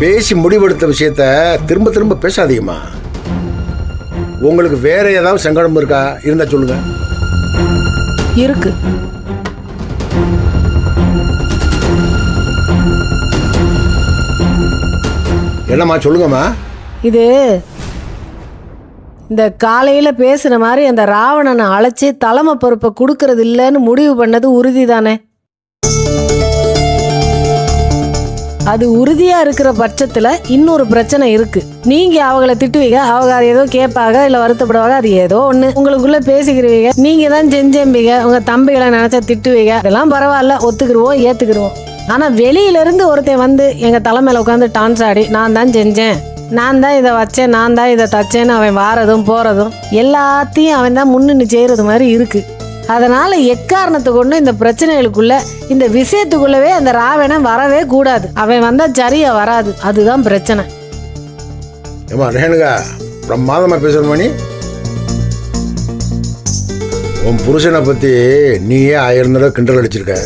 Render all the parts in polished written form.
பேசி முடிவெடுத்த விஷயத்த திரும்ப திரும்ப பேசாதீங்கம்மா. உங்களுக்கு வேற ஏதாவது சங்கடம் இருக்கா? இருந்தா சொல்லுங்க. இருக்கு. என்னம்மா சொல்லுங்கம்மா. இது இந்த காலையில பேசுன மாதிரி அந்த ராவணனை அழைச்சி தலைமை பொறுப்பை கொடுக்கறது இல்லைன்னு முடிவு பண்ணது உறுதி தானே? அது உறுதியா இருக்கிற பட்சத்துல இன்னொரு பிரச்சனை இருக்கு. நீங்க அவங்கள திட்டுவீங்க, அவங்க அது ஏதோ கேட்பாங்க இல்ல வருத்தப்படுவாங்க, அது ஏதோ ஒண்ணு உங்களுக்குள்ள பேசிக்கிறீங்க. நீங்க தான் செஞ்சேம்பீங்க, உங்க தம்பிகளை நினைச்சா திட்டுவீங்க. அதெல்லாம் பரவாயில்ல, ஒத்துக்கிடுவோம், ஏத்துக்கிடுவோம். ஆனா வெளியில இருந்து ஒருத்தன் வந்து எங்க தலைமையில உட்காந்து டான்ஸ் ஆடி நான் தான் செஞ்சேன், நான் தான் இதை வச்சேன், நான் தான் இதை தச்சேன்னு அவன் வாரதும் போறதும் எல்லாத்தையும் அவன் தான் முன்னின்று செய்யறது மாதிரி இருக்கு. அதனால எக்காரணத்தை கொண்டு இந்த பிரச்சனைகளுக்குள்ள இந்த விஷயத்துக்குள்ளவே அந்த ராவணன் வரவே கூடாது. அவன் வந்தா சரியா வராது. அதுதான் பிரச்சனை. ஏமா ரேணுகா, பிரமாதமா பேசுறமா நீ. உன் புருஷனை பத்தி நீயே 1000 தடவை கிண்டல் அடிச்சிருக்க.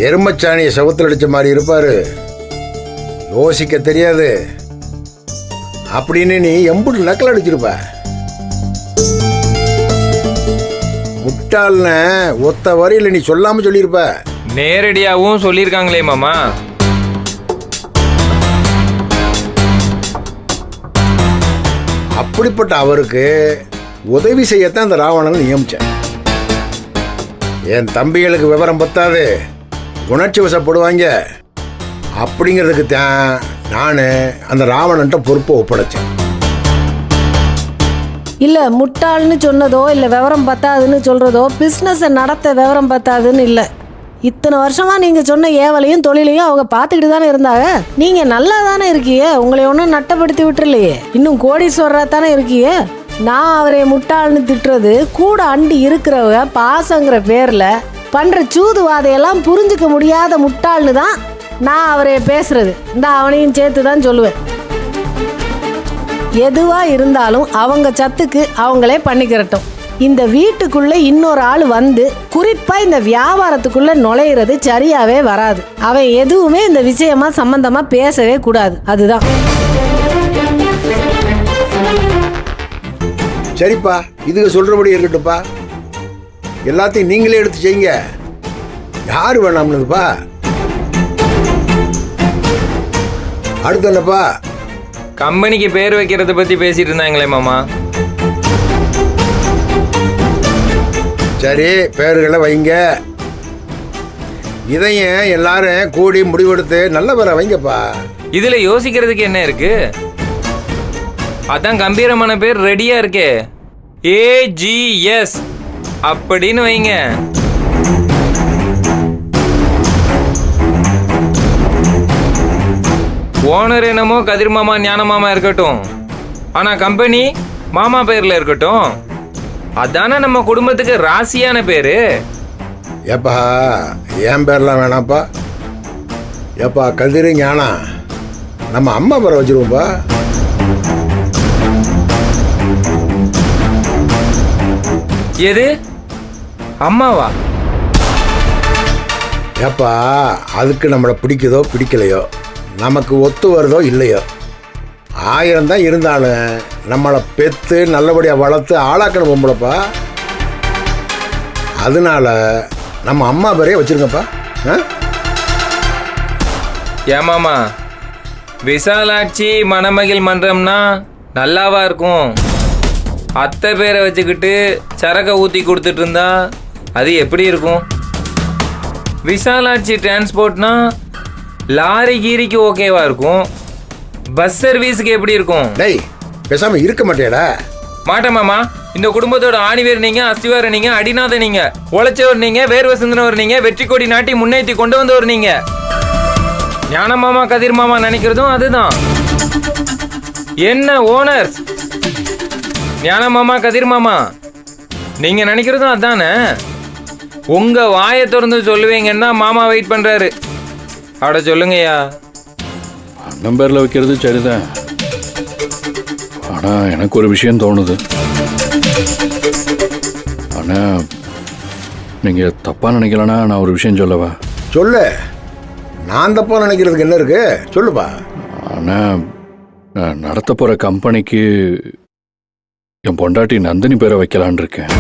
எருமச்சாணியை சவத்தில் அடிச்ச மாதிரி இருப்பாரு, யோசிக்க தெரியாது அப்படின்னு நீ எம்புட்டு நக்கல் அடிச்சிருப்ப. முட்டாள்னு ஒத்த வரியில் நீ சொல்லாம சொல்லியிருப்ப. நேரடியாகவும் சொல்லியிருக்காங்களே மாமா. அப்படிப்பட்ட அவருக்கு உதவி செய்யத்தான் அந்த ராவணன் நியமிச்சேன். என் தம்பிகளுக்கு விவரம் பத்தாது, உணர்ச்சி வசப்படுவாங்க அப்படிங்கிறதுக்கு தான் நான் அந்த ராவணன்ட்ட பொறுப்பை ஒப்படைச்சேன். இல்ல முட்டாள்னு சொன்னதோ இல்ல விவரம் பத்தாதுன்னு சொல்றதோ பிசினஸ் நடத்த விவரம் பத்தாதுன்னு இல்ல. இத்தனை வருஷமா நீங்க சொன்ன ஏவலையும் தொழிலையும் அவங்க பார்த்துக்கிட்டு தானே இருந்தாங்க. நீங்க நல்லா தானே இருக்கீங்க, உங்களை ஒன்றும் நட்டப்படுத்தி விட்டுலையே, இன்னும் கோடீஸ்வரரா தானே இருக்கீங்க. நான் அவரை முட்டாள்னு திட்டுறது கூட அண்டி இருக்கிறவங்க பாசங்கிற பேர்ல பண்ற சூதுவாதையெல்லாம் புரிஞ்சுக்க முடியாத முட்டாள்னு தான் நான் அவரை பேசுறது. இந்த அவனையும் சேர்த்து தான் சொல்லுவேன். எதுவா இருந்தாலும் அவங்க சத்துக்கு அவங்களே பண்ணிக்கிறட்டும். இந்த வீட்டுக்குள்ள இன்னொரு ஆள் வந்து குறிப்பா இந்த வியாபாரத்துக்குள்ள நுழையிறது சரியாவே வராது. அவன் எதுவுமே இந்த விஷயமா சம்பந்தமா பேசவே கூடாது. அதுதான். சரிப்பா, இதுக்கு சொல்றபடி இருக்கட்டும்ப்பா. எல்லாத்தையும் நீங்களே எடுத்து செய்யுங்க. யாரு வேணாம்னுப்பா. அடுத்து என்னப்பா? கம்பெனிக்கு பேர் வைக்கிறத பத்தி பேசிட்டு இருந்தாங்களே மாமா. சரி, பேர்களை வைங்க. இதையும் எல்லாரும் கூடி முடிவெடுத்து நல்ல பேரை வைங்கப்பா. இதுல யோசிக்கிறதுக்கு என்ன இருக்கு? அதான் கம்பீரமான பேர் ரெடியா இருக்கே. AGS அப்படின்னு வைங்க. ஓனர் என்னமோ கதிர் மாமா ஞான மாமா இருக்கட்டும், ஆனா கம்பெனி மாமா பேர்ல இருக்கட்டும். அதானே நம்ம குடும்பத்துக்கு ராசியான பேரு. ஏப்பா, என் பேர்லாம் வேணாப்பா. ஏப்பா கதிர் ஞானா, நம்ம அம்மா பேரை வச்சிருவோம்ப்பா. எது அம்மாவா? ஏப்பா, அதுக்கு நம்மளை பிடிக்குதோ பிடிக்கலையோ, நமக்கு ஒத்து வருதோ இல்லையோ, 1000 தான் இருந்தாலும் நம்மளை பெற்று நல்லபடியாக வளர்த்து ஆளாக்கணும் பொம்பளைப்பா. அதனால நம்ம அம்மா பேரையே வச்சிருங்கப்பா. ஏமாமா, விசாலாட்சி மணமகிழ் மன்றம்னா நல்லாவா இருக்கும்? அத்தை பேரை வச்சுக்கிட்டு சரக்கை ஊற்றி கொடுத்துட்டு இருந்தா அது எப்படி இருக்கும்? விசாலாட்சி டிரான்ஸ்போர்ட்னா லாரி கீரிக்கு ஓகேவா இருக்கும், பஸ் சர்வீஸுக்கு எப்படி இருக்கும்? டேய், பேசாம இருக்க மாட்டேடா. மாட்டேன் மாமா. இந்த குடும்பத்தோட ஆணிவேர் நீங்க, அஸ்திவார நீங்க, அடிநாத நீங்க, உழைச்சவர் நீங்க, வேர்வை சிந்தனவர் நீங்க, வெற்றி கொடி நாட்டி முன்னேற்றி கொண்டு வந்தவர் நீங்க. ஞான மாமா கதிர் மாமா நினைக்கிறதும் அதுதான். என்ன ஓனர்ஸ், ஞான மாமா கதிர் மாமா நீங்க நினைக்கிறதும் அதானே? உங்க வாயை திறந்து சொல்லுவீங்கன்னா மாமா வெயிட் பண்றாரு. அட சொல்லுங்கய்யா. அண்ணன் பேரில் வைக்கிறது சரிதான், ஆனால் எனக்கு ஒரு விஷயம் தோணுது. ஆனால் நீங்கள் தப்பாக நினைக்கலன்னா நான் ஒரு விஷயம் சொல்லவா? சொல்லு. நான் தப்பா நினைக்கிறதுக்கு என்ன இருக்கு சொல்லுப்பா. ஆனால் நான் நடத்த போகிற கம்பெனிக்கு என் பொண்டாட்டி நந்தினி பேரை வைக்கலான் இருக்கேன்.